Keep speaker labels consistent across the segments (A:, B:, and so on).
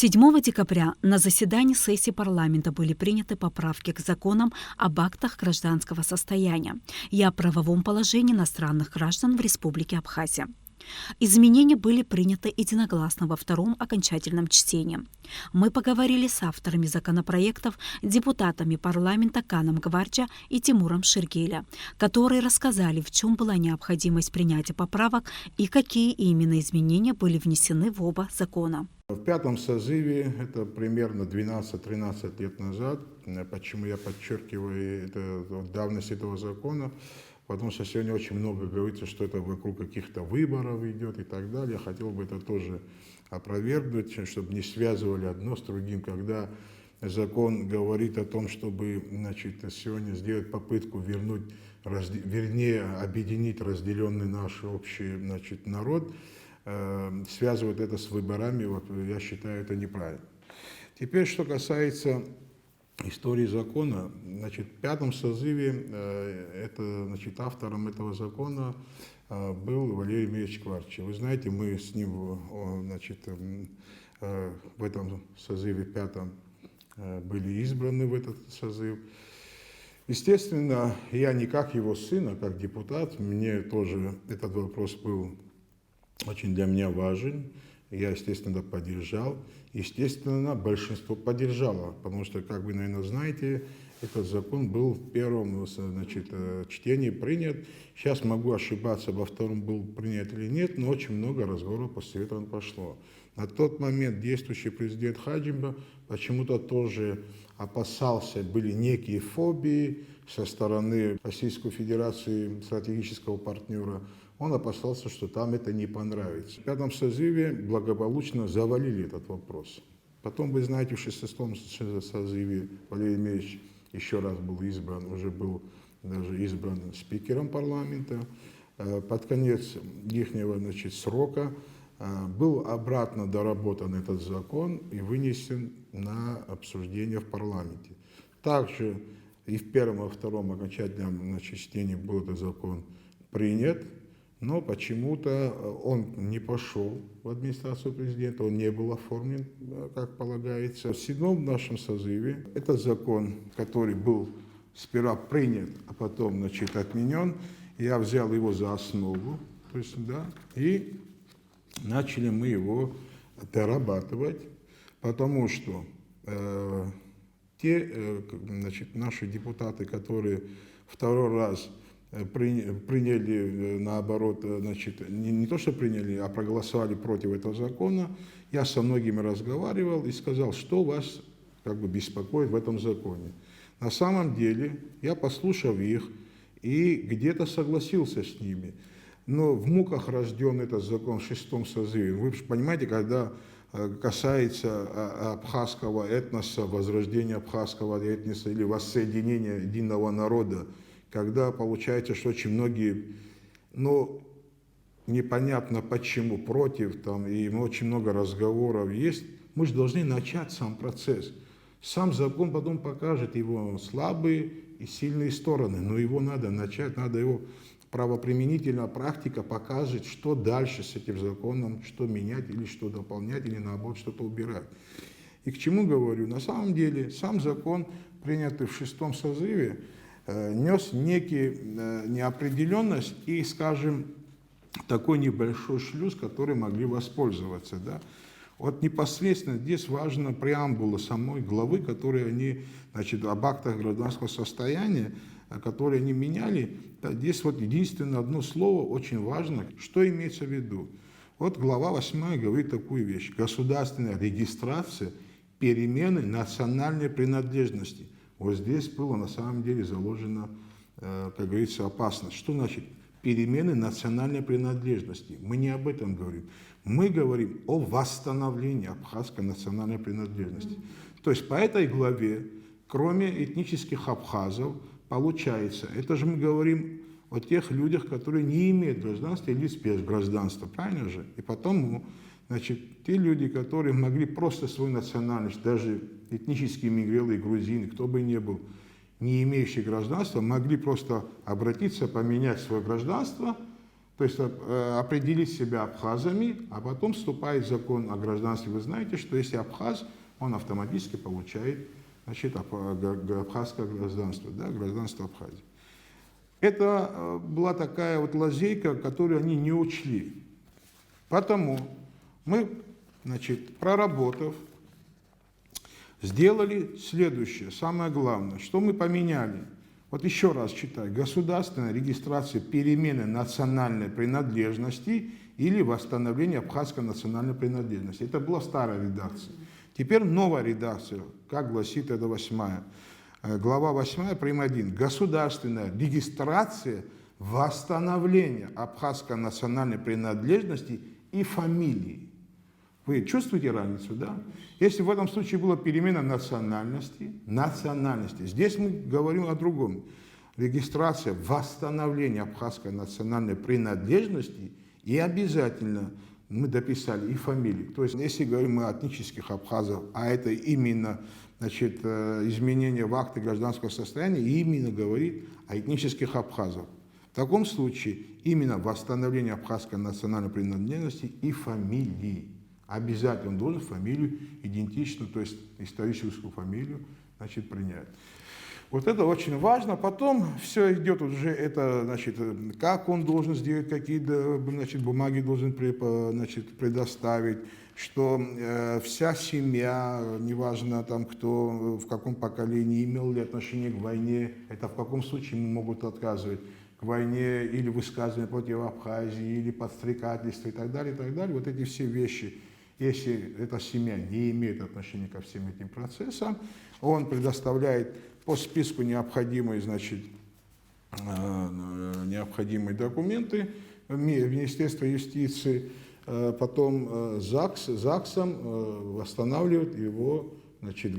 A: 7 декабря на заседании сессии парламента были приняты поправки к законам об актах гражданского состояния и о правовом положении иностранных граждан в Республике Абхазия. Изменения были приняты единогласно во втором окончательном чтении. Мы поговорили с авторами законопроектов, депутатами парламента Каном Гварча и Тимуром Ширгеля, которые рассказали, в чем была необходимость принятия поправок и какие именно изменения были внесены в оба закона.
B: В пятом созыве, это примерно 12-13 лет назад, почему я подчеркиваю давность этого закона, потому что сегодня очень много говорится, что это вокруг каких-то выборов идет и так далее. Я хотел бы это тоже опровергнуть, чтобы не связывали одно с другим, когда закон говорит о том, чтобы сегодня сделать попытку объединить разделенный наш общий народ, связывать это с выборами, я считаю, это неправильно. Теперь, что касается истории закона, в пятом созыве автором этого закона был Валерий Емельевич Кварча. Вы знаете, мы с ним в этом созыве пятом были избраны в этот созыв. Естественно, я не как его сын, а как депутат, мне тоже этот вопрос был очень для меня важен. Я, естественно, поддержал. Естественно, большинство поддержало, потому что, как вы, наверное, знаете, этот закон был в первом чтении принят. Сейчас могу ошибаться, во втором был принят или нет, но очень много разговоров после этого пошло. На тот момент действующий президент Хаджимба почему-то тоже опасался, были некие фобии со стороны Российской Федерации, стратегического партнера. Он опасался, что там это не понравится. В пятом созыве благополучно завалили этот вопрос. Потом, вы знаете, в шестом созыве Валерий Емельевич еще раз был избран, уже был даже избран спикером парламента. Под конец их срока был обратно доработан этот закон и вынесен на обсуждение в парламенте. Также и в первом и втором окончательном чтении был этот закон принят. Но почему-то он не пошел в администрацию президента, он не был оформлен, как полагается. В седьмом нашем созыве этот закон, который был сперва принят, а потом отменен, я взял его за основу, и начали мы его дорабатывать, потому что наши депутаты, которые второй раз приняли, наоборот, не то, что приняли, а проголосовали против этого закона. Я со многими разговаривал и сказал, что вас беспокоит в этом законе. На самом деле, я послушал их и где-то согласился с ними. Но в муках рожден этот закон в шестом созыве. Вы же понимаете, когда касается абхазского этноса, возрождения абхазского этноса или воссоединения единого народа, когда получается, что очень многие, непонятно почему, против, и очень много разговоров есть, мы же должны начать сам процесс. Сам закон потом покажет его слабые и сильные стороны, но его надо начать, надо его правоприменительная практика покажет, что дальше с этим законом, что менять или что дополнять, или наоборот что-то убирать. И к чему говорю? На самом деле сам закон, принятый в шестом созыве, нес некие неопределенность и, скажем, такой небольшой шлюз, который могли воспользоваться. Да? Вот непосредственно здесь важна преамбула самой главы, которые они, об актах гражданского состояния, которые они меняли. Здесь единственное одно слово очень важно, что имеется в виду. Вот глава 8 говорит такую вещь. Государственная регистрация перемены национальной принадлежности. Вот здесь было на самом деле заложено, как говорится, опасность. Что значит перемены национальной принадлежности? Мы не об этом говорим. Мы говорим о восстановлении абхазской национальной принадлежности. То есть по этой главе, кроме этнических абхазов, получается, это же мы говорим о тех людях, которые не имеют гражданства или без гражданства, правильно же? И потом, те люди, которые могли просто свою национальность, даже этнические мигрелы, грузины, кто бы ни был, не имеющие гражданства, могли просто обратиться, поменять свое гражданство, То есть определить себя абхазами, а потом вступает закон о гражданстве. Вы знаете, что если абхаз, он автоматически получает, значит, абхазское гражданство, да, гражданство Абхазии. Это была такая вот лазейка, которую они не учли. Потому мы, значит, проработав, сделали следующее, самое главное, что мы поменяли. Вот еще раз читаю. Государственная регистрация перемены национальной принадлежности или восстановление абхазской национальной принадлежности. Это была старая редакция. Теперь новая редакция, как гласит эта 8-я. Глава 8, прим. 1. Государственная регистрация восстановления абхазской национальной принадлежности и фамилии. Вы чувствуете разницу, да? Если в этом случае была перемена национальности, здесь мы говорим о другом. Регистрация восстановления абхазской национальной принадлежности и обязательно мы дописали и фамилии. То есть, если говорим мы о этнических абхазов, а это именно, значит, изменение в акте гражданского состояния, именно говорит о этнических абхазах. В таком случае именно восстановление абхазской национальной принадлежности и фамилии. Обязательно он должен фамилию идентичную, то есть историческую фамилию, значит, принять. Вот это очень важно. Потом все идет уже, это, значит, как он должен сделать, какие, значит, бумаги должен, значит, предоставить, что вся семья, неважно там кто, в каком поколении, имел ли отношение к войне, это в каком случае могут отказывать к войне или высказывание против Абхазии, или подстрекательство и так далее, и так далее. Вот эти все вещи. Если эта семья не имеет отношения ко всем этим процессам, он предоставляет по списку необходимые, значит, необходимые документы в Министерство юстиции, потом ЗАГСом восстанавливает его, значит,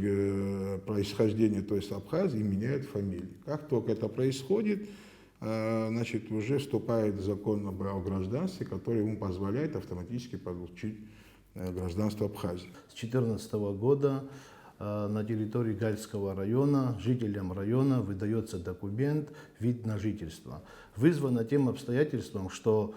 B: происхождение, то есть Абхазии, и меняет фамилию. Как только это происходит, значит, уже вступает закон о гражданстве, который ему позволяет автоматически получить гражданство Абхазии.
C: С 2014 года на территории Гальского района жителям района выдается документ «Вид на жительство». Вызвано тем обстоятельством, что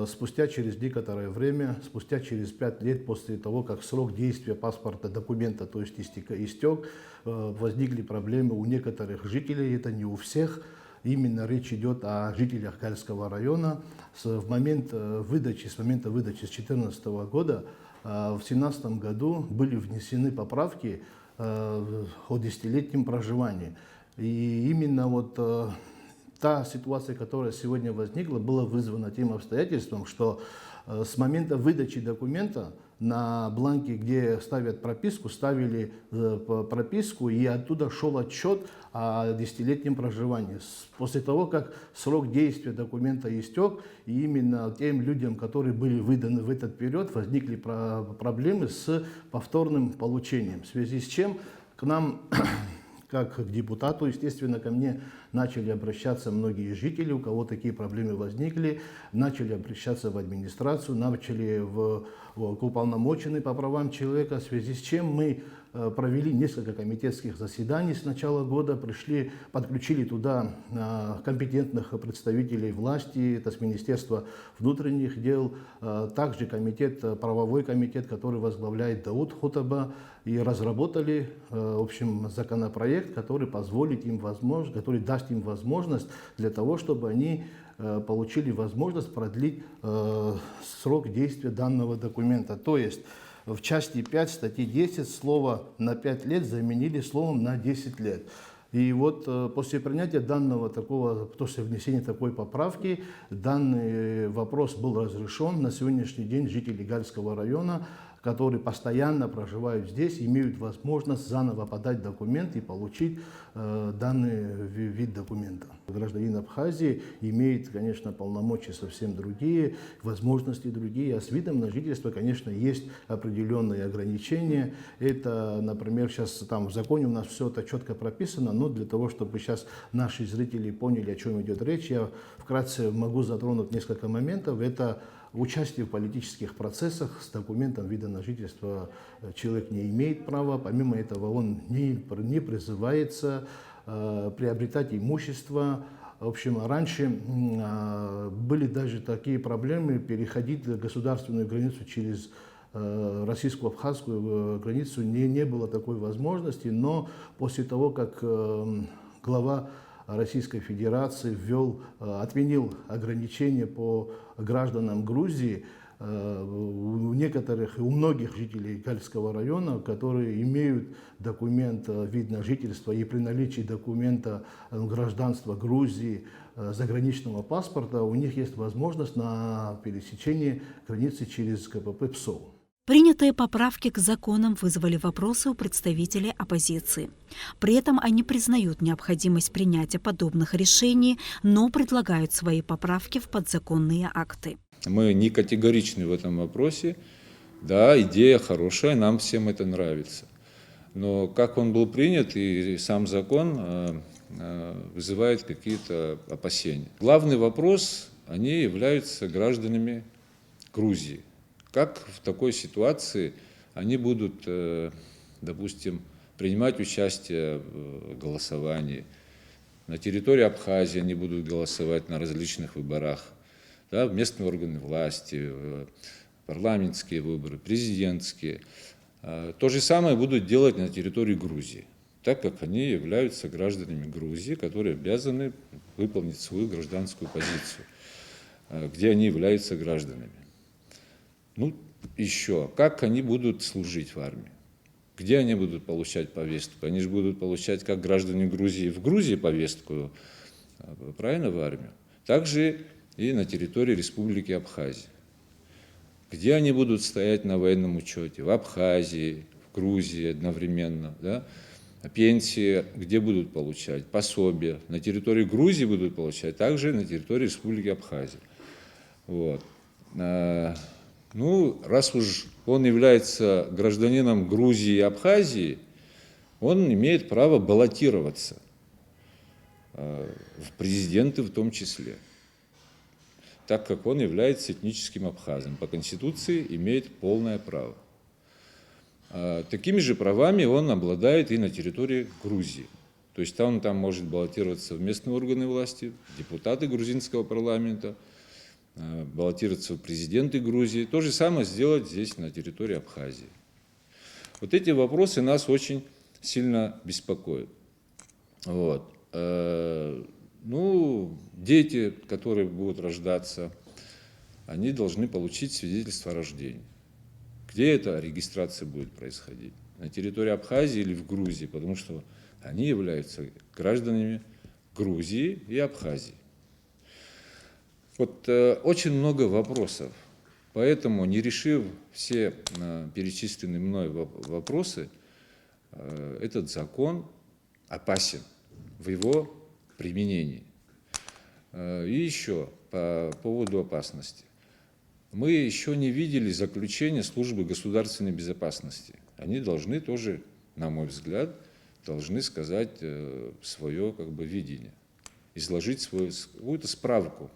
C: спустя через некоторое время, спустя через 5 лет после того, как срок действия паспорта, документа, то есть истек, возникли проблемы у некоторых жителей, это не у всех. Именно речь идет о жителях Гальского района. С момента выдачи с 2014 года в 2017 году были внесены поправки о 10-летнем проживании. И именно вот та ситуация, которая сегодня возникла, была вызвана тем обстоятельством, что с момента выдачи документа на бланке, где ставят прописку, ставили прописку, и оттуда шел отчет о 10-летнем проживании. После того, как срок действия документа истек, и именно тем людям, которые были выданы в этот период, возникли проблемы с повторным получением. В связи с чем к нам, как к депутату, естественно, ко мне начали обращаться многие жители, у кого такие проблемы возникли, начали обращаться в администрацию, начали к уполномоченный по правам человека, в связи с чем мы провели несколько комитетских заседаний с начала года, подключили туда компетентных представителей власти, это с Министерства внутренних дел, также правовой комитет, который возглавляет Дауд Хутаба, и разработали, в общем, законопроект, который который даст им возможность для того, чтобы они получили возможность продлить срок действия данного документа. То есть в части 5 статьи 10 слово «на 5 лет» заменили словом «на 10 лет». И вот после принятия после внесения такой поправки, данный вопрос был разрешен. На сегодняшний день жители Гальского района, которые постоянно проживают здесь, имеют возможность заново подать документ и получить данный вид документа. Гражданин Абхазии имеет, конечно, полномочия совсем другие, возможности другие, а с видом на жительство, конечно, есть определенные ограничения. Это, например, сейчас там в законе у нас все это четко прописано, но для того, чтобы сейчас наши зрители поняли, о чем идет речь, я вкратце могу затронуть несколько моментов. Это участие в политических процессах. С документом вида на жительство человек не имеет права. Помимо этого, он не призывается приобретать имущество, В общем, раньше были даже такие проблемы переходить государственную границу через российско-абхазскую границу не было такой возможности, но после того, как глава Российской Федерации отменил ограничения по гражданам Грузии, у многих жителей Гальского района, которые имеют документ вид на жительство и при наличии документа гражданства Грузии, заграничного паспорта, у них есть возможность на пересечение границы через КПП ПСОВ.
A: Принятые поправки к законам вызвали вопросы у представителей оппозиции. При этом они признают необходимость принятия подобных решений, но предлагают свои поправки в подзаконные акты.
D: Мы не категоричны в этом вопросе. Да, идея хорошая, нам всем это нравится. Но как он был принят и сам закон вызывает какие-то опасения. Главный вопрос, они являются гражданами Грузии. Как в такой ситуации они будут, допустим, принимать участие в голосовании? На территории Абхазии они будут голосовать на различных выборах, да, в местные органы власти, парламентские выборы, президентские. То же самое будут делать на территории Грузии, так как они являются гражданами Грузии, которые обязаны выполнить свою гражданскую позицию, где они являются гражданами. Ну, еще, как они будут служить в армии? Где они будут получать повестку? Они же будут получать, как граждане Грузии, в Грузии повестку, правильно, в армию? Также и на территории Республики Абхазия. Где они будут стоять на военном учете? В Абхазии, в Грузии одновременно, да? Пенсии где будут получать? Пособия. На территории Грузии будут получать, также на территории Республики Абхазия. Вот. Ну, раз уж он является гражданином Грузии и Абхазии, он имеет право баллотироваться в президенты в том числе, так как он является этническим абхазом. По Конституции имеет полное право. Такими же правами он обладает и на территории Грузии. То есть он там может баллотироваться в местные органы власти, депутаты грузинского парламента, баллотироваться в президенты Грузии. То же самое сделать здесь, на территории Абхазии. Вот эти вопросы нас очень сильно беспокоят. Вот. Ну, дети, которые будут рождаться, они должны получить свидетельство о рождении. Где эта регистрация будет происходить? На территории Абхазии или в Грузии? Потому что они являются гражданами Грузии и Абхазии. Вот очень много вопросов. Поэтому, не решив все перечисленные мной вопросы, этот закон опасен в его применении. И еще по поводу опасности. Мы еще не видели заключения службы государственной безопасности. Они должны тоже, на мой взгляд, должны сказать свое видение, изложить свою какую-то справку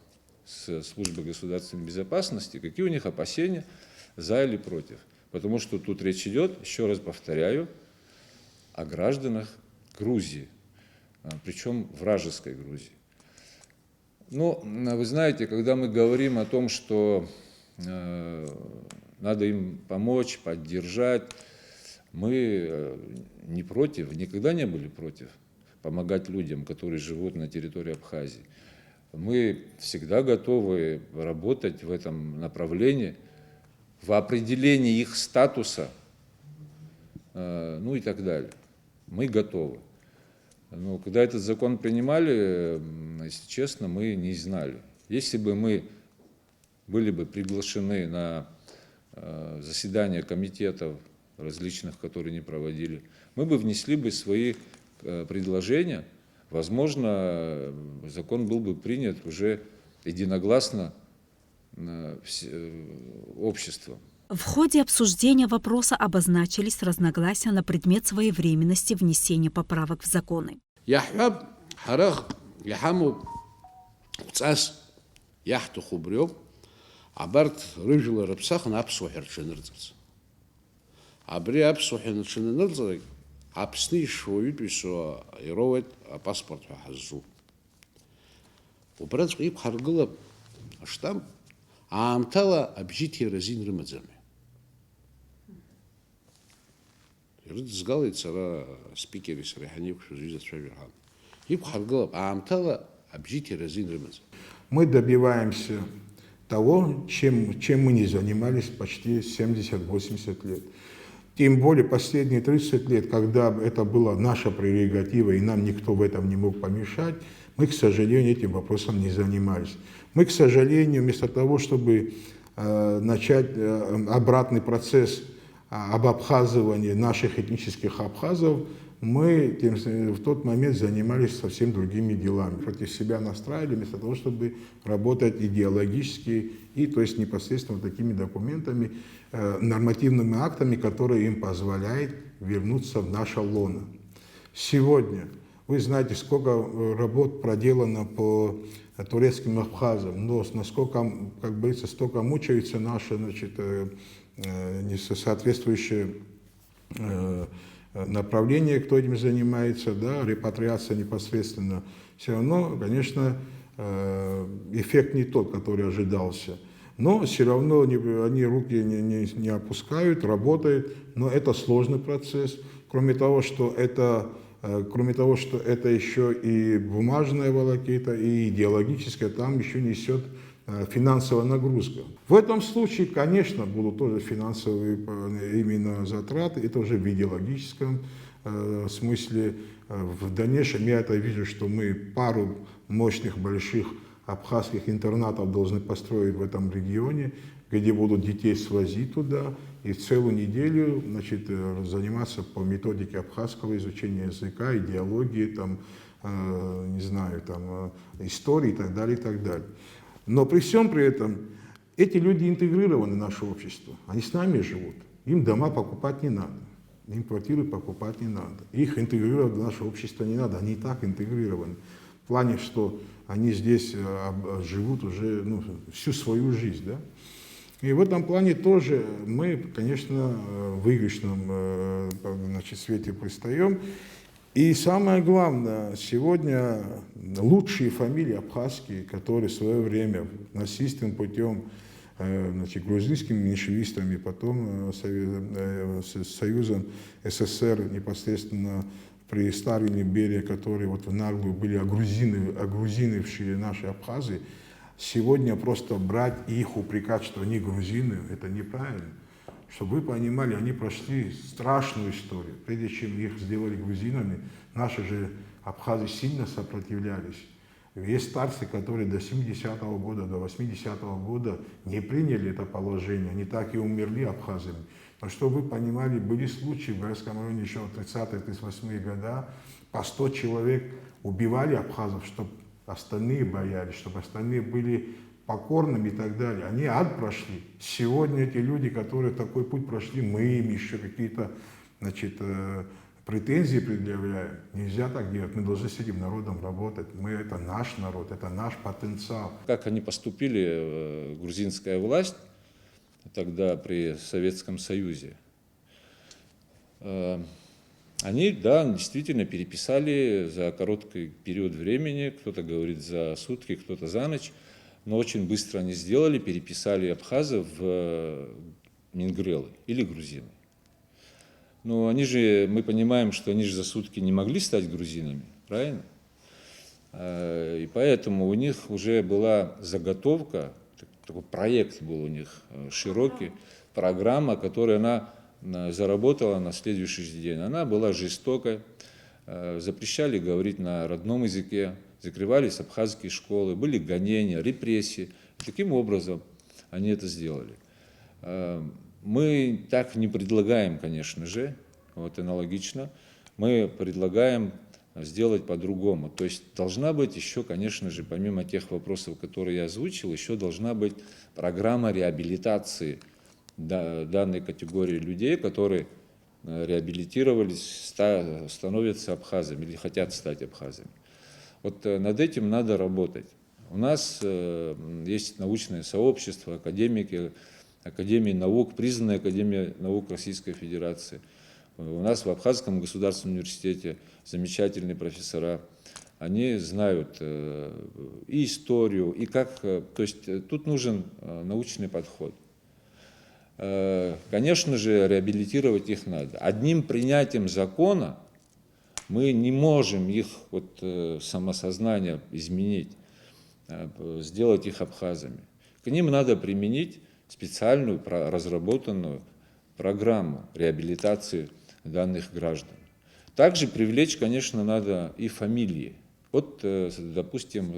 D: с службы государственной безопасности, какие у них опасения за или против. Потому что тут речь идет, еще раз повторяю, о гражданах Грузии, причем вражеской Грузии. Ну, вы знаете, когда мы говорим о том, что надо им помочь, поддержать, мы не против, никогда не были против помогать людям, которые живут на территории Абхазии. Мы всегда готовы работать в этом направлении, в определении их статуса, ну и так далее. Мы готовы. Но когда этот закон принимали, если честно, мы не знали. Если бы мы были бы приглашены на заседания комитетов различных, которые не проводили, мы бы внесли бы свои предложения. Возможно, закон был бы принят уже единогласно обществом.
A: В ходе обсуждения вопроса обозначились разногласия на предмет своевременности внесения поправок в законы.
E: Абарт рыжила рапсах на апсухер ченерцец. Абри апсухер ченерцец апсни шоют бисо ировет паспорт хазу. убраҵәҟьа иқәҳаргылап аштамп, аамҭала абжьыҭира азин рымаӡами. Ирыдызгалеит сара спикери сара ҳаниқәшәоз ҩызацәажәара ҳан. Иқәҳаргылап аамҭала абжьыҭира азин рымаӡам.
B: Мы добиваемся того, чем мы не занимались почти 70-80 лет. Тем более последние 30 лет, когда это была наша прерогатива, и нам никто в этом не мог помешать, мы, к сожалению, этим вопросом не занимались. Мы, к сожалению, вместо того, чтобы начать обратный процесс об обхазывании наших этнических абхазов, мы в тот момент занимались совсем другими делами. Против себя настраивали, вместо того, чтобы работать идеологически, и то есть непосредственно такими документами, нормативными актами, которые им позволяют вернуться в наше лоно. Сегодня вы знаете, сколько работ проделано по турецким абхазам, но насколько, как говорится, столько мучаются наши, значит, соответствующие направление, кто этим занимается, да, репатриация непосредственно, все равно, конечно, эффект не тот, который ожидался. Но все равно они руки не опускают, работают, но это сложный процесс. Кроме того, что это еще и бумажная волокита, и идеологическая, там еще несет финансовая нагрузка. В этом случае, конечно, будут тоже финансовые именно затраты, это уже в идеологическом смысле. В дальнейшем я это вижу, что мы пару мощных больших абхазских интернатов должны построить в этом регионе, где будут детей свозить туда и целую неделю, значит, заниматься по методике абхазского изучения языка, идеологии, там, не знаю, там, истории и так далее, и так далее. Но при всем при этом эти люди интегрированы в наше общество, они с нами живут, им дома покупать не надо, им квартиры покупать не надо, их интегрировать в наше общество не надо, они и так интегрированы. В плане, что они здесь живут уже всю свою жизнь. Да? И в этом плане тоже мы, конечно, в выигрышном свете предстаем. И самое главное, сегодня лучшие фамилии абхазские, которые в свое время насильственным путем, грузинскими меньшевистами, потом Союзом СССР непосредственно при Сталине, Берии, которые вот в наглую были огрузинившие наши абхазы, сегодня просто брать и их упрекать, что они грузины, это неправильно. Чтобы вы понимали, они прошли страшную историю. Прежде чем их сделали грузинами, наши же абхазы сильно сопротивлялись. Есть старцы, которые до 70-го года, до 80-го года не приняли это положение, они так и умерли абхазами. Но чтобы вы понимали, были случаи в Гайском районе еще в 30-38-е годы, по 100 человек убивали абхазов, чтобы остальные боялись, чтобы остальные были покорными и так далее. Они ад прошли. Сегодня эти люди, которые такой путь прошли, мы им еще какие-то, претензии предъявляем. Нельзя так делать. Мы должны с этим народом работать. Это наш народ, это наш потенциал.
D: Как они поступили, грузинская власть, тогда при Советском Союзе, они, да, действительно переписали за короткий период времени, кто-то говорит за сутки, кто-то за ночь, но очень быстро они сделали, переписали абхазов в мингрелы или грузины. Но они же, мы понимаем, что они же за сутки не могли стать грузинами, правильно? И поэтому у них уже была заготовка, такой проект был у них широкий, программа, которую она заработала на следующий день. Она была жестокой, запрещали говорить на родном языке, закрывались абхазские школы, были гонения, репрессии. Таким образом они это сделали. Мы так не предлагаем, конечно же, вот аналогично, мы предлагаем сделать по-другому. То есть должна быть еще, конечно же, помимо тех вопросов, которые я озвучил, еще должна быть программа реабилитации данной категории людей, которые реабилитировались, становятся абхазами или хотят стать абхазами. Вот над этим надо работать. У нас есть научное сообщество, академики, Академии наук, признанная Академия наук Российской Федерации. У нас в Абхазском государственном университете замечательные профессора. они знают и историю, и как, то есть тут нужен научный подход. Конечно же, реабилитировать их надо. Одним принятием закона мы не можем их самосознание изменить, сделать их абхазами. К ним надо применить специальную разработанную программу реабилитации данных граждан. Также привлечь, конечно, надо и фамилии. Вот, допустим,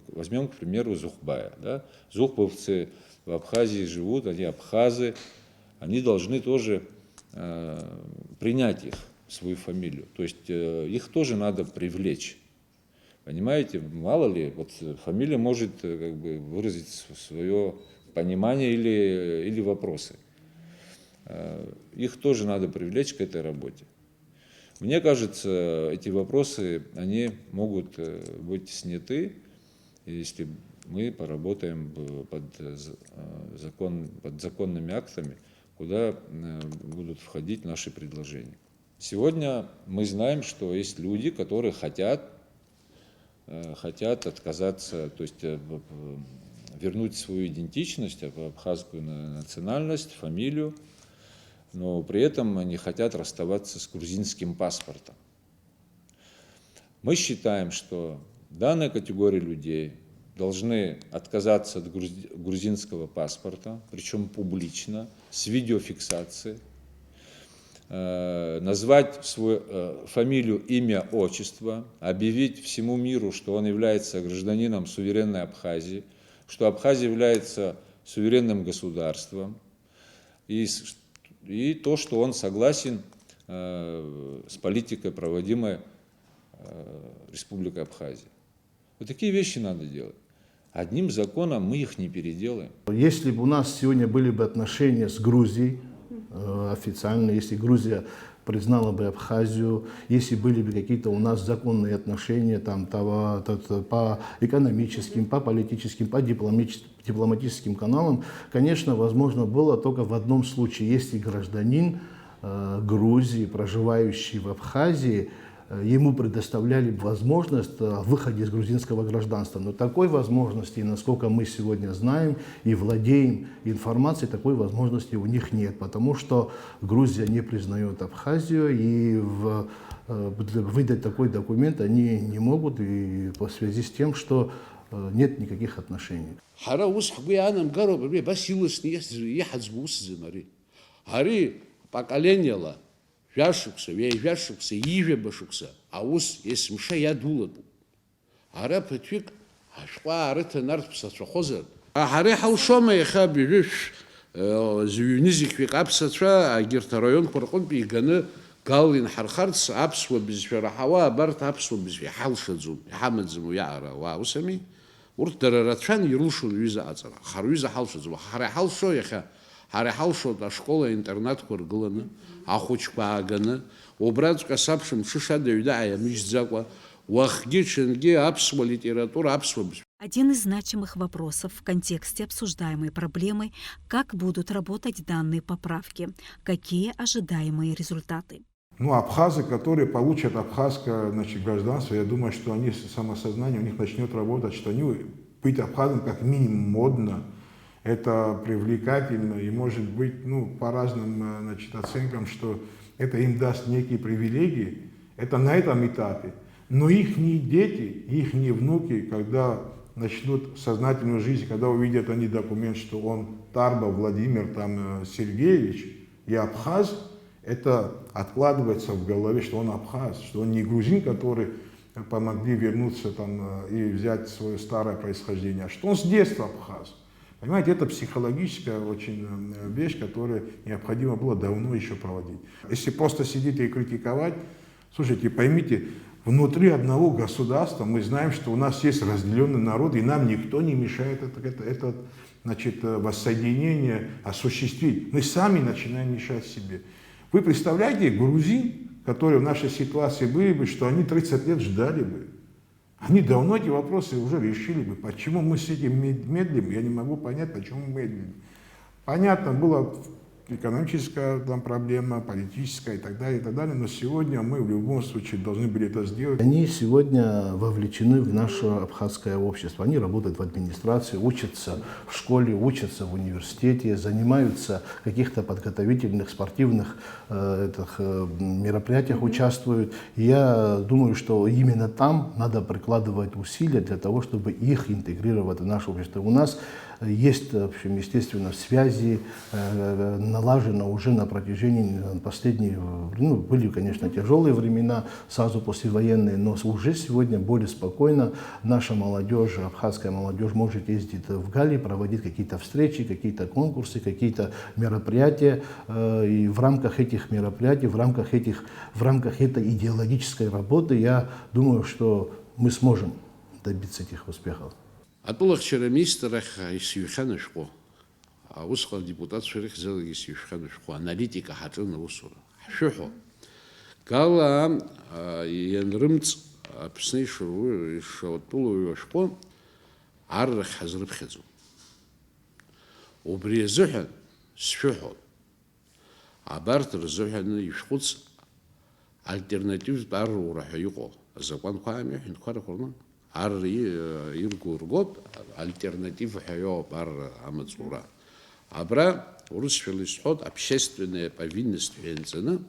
D: возьмем, к примеру, Зухбая. Да? Зухбовцы в Абхазии живут, они абхазы, они должны тоже принять их, свою фамилию. То есть их тоже надо привлечь. Понимаете, мало ли, вот фамилия может выразить свое понимание или вопросы. Их тоже надо привлечь к этой работе. Мне кажется, эти вопросы, они могут быть сняты, если мы поработаем под законными актами, куда будут входить наши предложения. Сегодня мы знаем, что есть люди, которые хотят отказаться, то есть вернуть свою идентичность, абхазскую национальность, фамилию, но при этом они хотят расставаться с грузинским паспортом. Мы считаем, что данная категория людей должны отказаться от грузинского паспорта, причем публично, с видеофиксацией, назвать свою фамилию, имя, отчество, объявить всему миру, что он является гражданином суверенной Абхазии, что Абхазия является суверенным государством, и то, что он согласен с политикой, проводимой Республикой Абхазия. Вот такие вещи надо делать. Одним законом мы их не переделаем.
C: Если бы у нас сегодня были бы отношения с Грузией, официально, если Грузия признала бы Абхазию, если были бы какие-то у нас законные отношения по экономическим, по политическим, по дипломатическим каналам, конечно, возможно было только в одном случае, если гражданин Грузии, проживающий в Абхазии, ему предоставляли возможность выхода из грузинского гражданства. Но такой возможности, насколько мы сегодня знаем и владеем информацией, такой возможности у них нет, потому что Грузия не признает Абхазию, и выдать такой документ они не могут, и по связи с тем, что нет никаких отношений.
E: Жәшықса, жәшықса, ижәбашықса, аус есімша иадулатәуп. Ара ԥыҭҩык ашәҟәы аарыҭанартә ԥсацәахозар, ҳара иҳалшома иахьа абыржәы зыҩны зықьҩык аԥсацәа агьырҭ араионқәа рҟынтә иганы гал инҳархарц аԥсуа бызшәа раҳауа абарҭ аԥсуа бызшәа иҳалшаӡом, иҳамаӡам уи аара ауаа, ус ами? Урҭ дара рацәан ирылшон ҩыза аҵара, ҳара ҩыза ҳалшаӡом. Ҳара иҳалшо иахьа, ҳара иҳалшоит ашкола интернатқәа ргыланы, ахәыҷқәа ааганы, убраҵәҟьа саԥшәым ҽышада ҩда ааиамыжьӡакәа, уахгьы ҽынгьы аԥсуа литература, аԥсуа бызшәа.
A: Один из значимых вопросов в контексте обсуждаемой проблемы – как будут работать данные поправки, какие ожидаемые результаты.
B: Абхазы, которые получат абхазское гражданство, я думаю, что они самосознание у них начнет работать, что они быть абхазом как минимум модно, это привлекательно и может быть по разным оценкам, что это им даст некие привилегии, это на этом этапе. Но их дети, их внуки, когда начнут сознательную жизнь, когда увидят они документ, что он Тарба Владимир Сергеевич и абхаз, это откладывается в голове, что он абхаз, что он не грузин, который помогли вернуться и взять свое старое происхождение, а что он с детства абхаз. Понимаете, это психологическая очень вещь, которую необходимо было давно еще проводить. Если просто сидеть и критиковать, слушайте, поймите, внутри одного государства мы знаем, что у нас есть разделенный народ, и нам никто не мешает это воссоединение осуществить. Мы сами начинаем мешать себе. Вы представляете, грузин, которые в нашей ситуации были бы, что они 30 лет ждали бы. Они давно эти вопросы уже решили бы. Почему мы с этим медлим, я не могу понять, почему мы медлим. Понятно было экономическая там проблема, политическая и так далее, и так далее. Но сегодня мы в любом случае должны были это сделать.
C: Они сегодня вовлечены в наше абхазское общество. Они работают в администрации, учатся в школе, учатся в университете, занимаются в каких-то подготовительных спортивных мероприятиях, участвуют. И я думаю, что именно там надо прикладывать усилия для того, чтобы их интегрировать в наше общество. У нас есть, в общем, естественно, связи налажено уже на протяжении последних, были, конечно, тяжелые времена, сразу послевоенные, но уже сегодня более спокойно наша молодежь, абхазская молодежь может ездить в Гали, проводить какие-то встречи, какие-то конкурсы, какие-то мероприятия, и в рамках этих мероприятий, в рамках этой идеологической работы, я думаю, что мы сможем добиться этих успехов.
E: Атәылахьчара министрах исҩхьанашәҟәы, усҟан депутатцәа ирыхьӡалагьы исҩшәхьанашәҟәы, аналитика ҳаҿын аусура. Ҳшәыҳәо, гала ианрымҵ Аԥсны ишатәылоу ашәҟәы аррахь ҳазрыԥхьаӡом. Убри азыҳәан сшәыҳәоит. Абарҭ рзыҳәаны ишәхәыц альтернативтә аррура ҳәа иҟоу азакәанқәа ами аҳәынҭқаррақәа рҟны. Ар иргу ргоуп альтернатива ҳәа иоуп ар амаҵура. Абра урысшәала исҳәоит общественная повинность ҳәа ианҵаны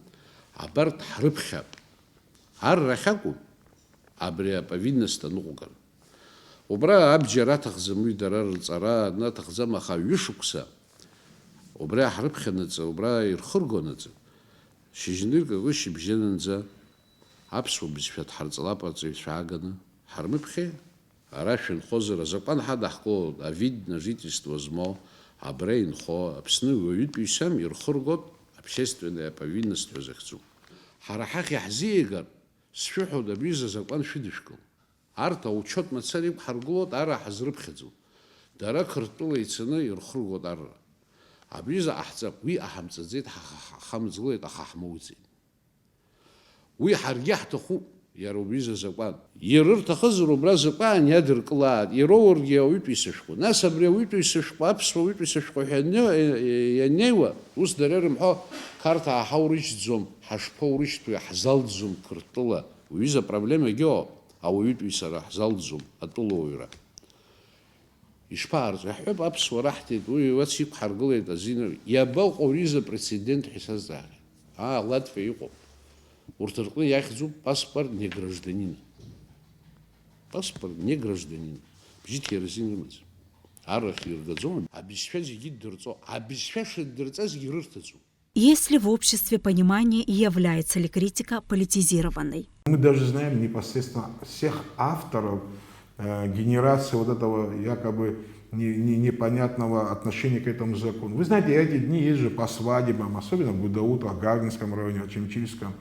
E: абарҭ ҳрыԥхьап. Аррахь акәым, абри аповинность аныҟәгара. Убра абџьар аҭахӡам уи дара рҵара наҭахӡам, аха ҩышықәса убра ҳрыԥхьанаҵы, убра ирхыргонаҵы, шьыжьныргакы шьыбжьанынӡа аԥсуа бызшәа дҳарҵалап арҵаҩцәа ааганы. Ҳармыԥхьеит, ара шәынхозар азакәан ҳадаҳкылоит, авид на жительство змоу, абра инхо, Аԥсны уаҩытәыҩсам ирхыргоит общественная повинность ҳәа захьӡу. Ҳара ҳахь иаҳзиагар, сшәыҳәоит абри азакәан шәыдышәкыл. Арҭ аучет мацара иқәҳаргылоит, ара ҳазрыԥхьаӡом. Дара Қырҭтәыла ицаны ирхыргоит арра. Абри ҟаҳҵап, уи аҳамҵаӡеит, ҳхамыӡӷлеит, аха ҳмоуӡеит. Уи ҳаргьы ҳҭахуп. Иара убри азакәан. Иара рҭахызар убра азакәан иадыркылааит, ироургьы ауаҩытәыҩса шәҟәы. Нас абри ауаҩытәыҩса шәҟәы, аԥсуа ауаҩытәыҩса шәҟәы ҳәа ианнеиуа, ус дара рымҳәо Қарҭаа ҳаурышьҭӡом, ҳашԥаурышьҭуеи, ҳзалҵӡом Қырҭтәыла. Уҩыза апроблемагьы ауп, ауаҩытәыҩсара ҳзалҵӡом, атәылауаҩра. Ишԥаарҵо, иаҳҳәап аԥсуа раҳҭеит, уи уац иқәҳаргылеит азин. Иабаҟоу ари прецедент ҳәа исазҵааит. Латвиа иҟоуп. Урҭ рҟны иахьӡуп паспорт не гражданин. Паспорт не гражданин. Бжьыҭ иара рымаӡам. Аррахь иргаӡом, абызшәа зегьы ддырҵо, абызшәа шыддырҵазгьы рырҭаӡом.
A: Есть ли в обществе понимание и является ли критика политизированной?
B: Мы даже знаем непосредственно всех авторов генерации вот этого якобы непонятного отношения к этому закону. Вы знаете, я эти дни езжу по свадьбам, особенно в Гудаутах, Гаргинском районе, Чемчильском.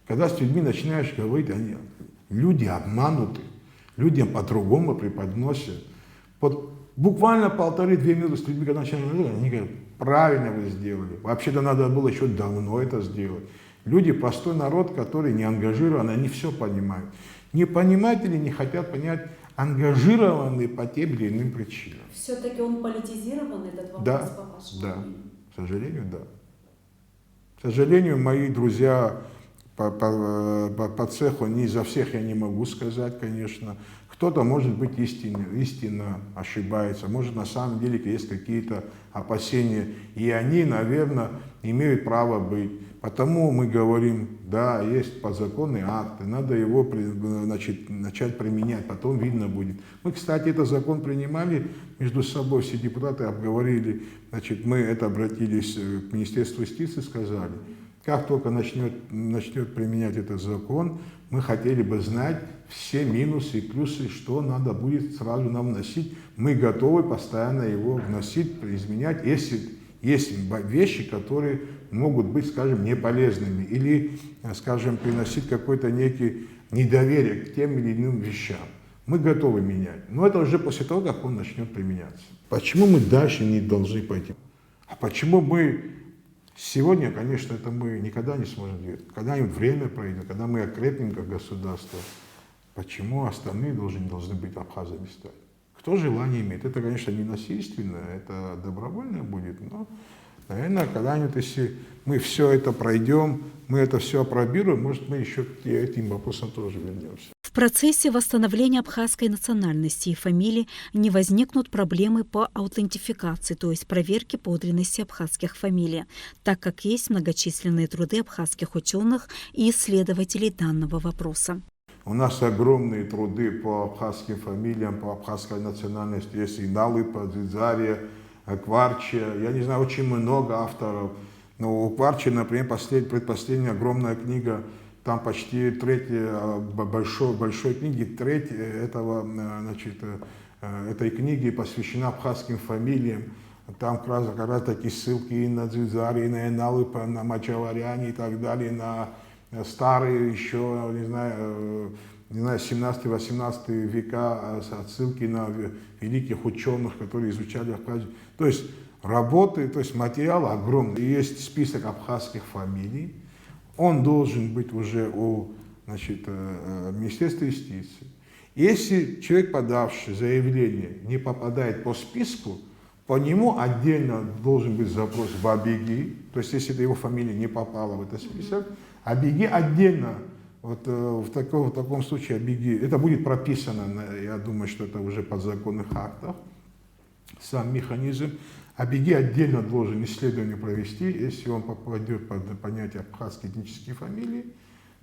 B: Когда с людьми начинаешь говорить, люди обмануты, людям по-другому преподносят. Вот буквально 1,5-2 минуты с людьми, когда начинаешь говорить, они говорят, правильно вы сделали. Вообще-то надо было еще давно это сделать. Люди, простой народ, который не ангажирован, они все понимают. Не понимают или не хотят понять, ангажированы по тем или иным причинам.
A: Все-таки он политизирован, этот вопрос,
B: Да,
A: по вашему
B: да,
A: мнению?
B: к сожалению, да. К сожалению, мои друзья по цеху, не за всех я не могу сказать, конечно. Кто-то, может быть, истинно ошибается, может, на самом деле есть какие-то опасения, и они, наверное, имеют право быть. Потому мы говорим, да, есть подзаконные акты, надо его начать применять, потом видно будет. Мы, кстати, этот закон принимали между собой, все депутаты обговорили, мы это обратились к Министерству юстиции, сказали, как только начнет применять этот закон, мы хотели бы знать все минусы и плюсы, что надо будет сразу нам вносить. Мы готовы постоянно его вносить, изменять, если есть вещи, которые могут быть, скажем, неполезными или, скажем, приносить какое-то некое недоверие к тем или иным вещам. Мы готовы менять. Но это уже после того, как он начнет применяться. Почему мы дальше не должны пойти? А почему мы сегодня, конечно, это мы никогда не сможем делать. Когда-нибудь время пройдет, когда мы окрепнем как государство. Почему остальные должны быть абхазами стать? Кто желание имеет? Это, конечно, не насильственно, это добровольно будет, но Наверное, когда-нибудь, если мы все это пройдем, мы это все опробируем, может, мы еще к этим вопросам тоже вернемся.
A: В процессе восстановления абхазской национальности и фамилии не возникнут проблемы по аутентификации, то есть проверке подлинности абхазских фамилий, так как есть многочисленные труды абхазских ученых и исследователей данного вопроса.
B: У нас огромные труды по абхазским фамилиям, по абхазской национальности. Есть и Налыпа, Дзидзария, Кварча. Я не знаю, очень много авторов. Но у Кварча, например, предпоследняя огромная книга, там почти треть большой книги, треть этой книги посвящена абхазским фамилиям. Там как раз такие ссылки и на Дзидзари, и на Налыпа, на Мачаваряне и так далее, на старые еще, не знаю, 17-18 века, отсылки на великих ученых, которые изучали Абхазию. То есть работы, то есть материал огромный. И есть список абхазских фамилий. Он должен быть уже у Министерства юстиции. Если человек, подавший заявление, не попадает по списку, по нему отдельно должен быть запрос в АБИГИ. То есть если его фамилия не попала в этот список, АБИГИ отдельно, вот в таком случае АБИГИ, это будет прописано, я думаю, что это уже подзаконных актах, сам механизм. АБИГИ отдельно должен исследование провести, если он попадет под понятие абхазские этнические фамилии,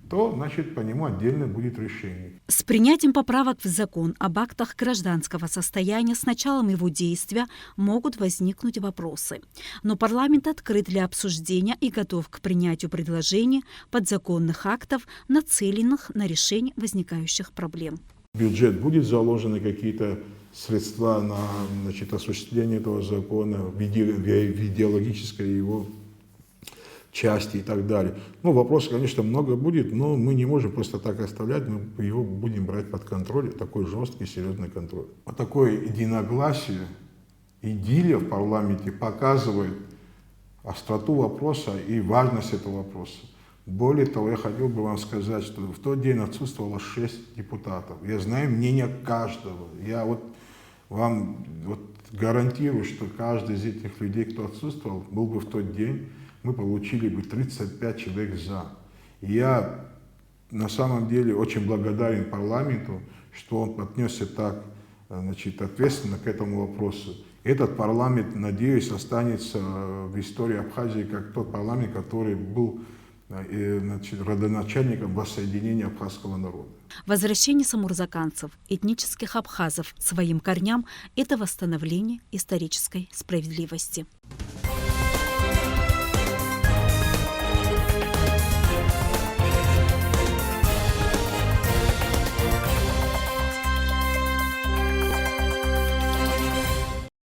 B: то, значит, по нему отдельно будет решение.
A: С принятием поправок в закон об актах гражданского состояния с началом его действия могут возникнуть вопросы. Но парламент открыт для обсуждения и готов к принятию предложений подзаконных актов, нацеленных на решение возникающих проблем.
B: В бюджет будет заложены какие-то средства на осуществление этого закона, в идеологической его части и так далее. Ну, вопросов, конечно, много будет, но мы не можем просто так оставлять, мы его будем брать под контроль, такой жесткий, серьезный контроль. Вот такое единогласие, идиллия в парламенте показывает остроту вопроса и важность этого вопроса. Более того, я хотел бы вам сказать, что в тот день отсутствовало 6 депутатов. Я знаю мнение каждого. Я вам гарантирую, что каждый из этих людей, кто отсутствовал, был бы в тот день, мы получили бы 35 человек за. И я на самом деле очень благодарен парламенту, что он отнесся так ответственно к этому вопросу. Этот парламент, надеюсь, останется в истории Абхазии как тот парламент, который был родоначальником воссоединения абхазского народа.
A: Возвращение самурзаканцев, этнических абхазов, к своим корням – это восстановление исторической справедливости.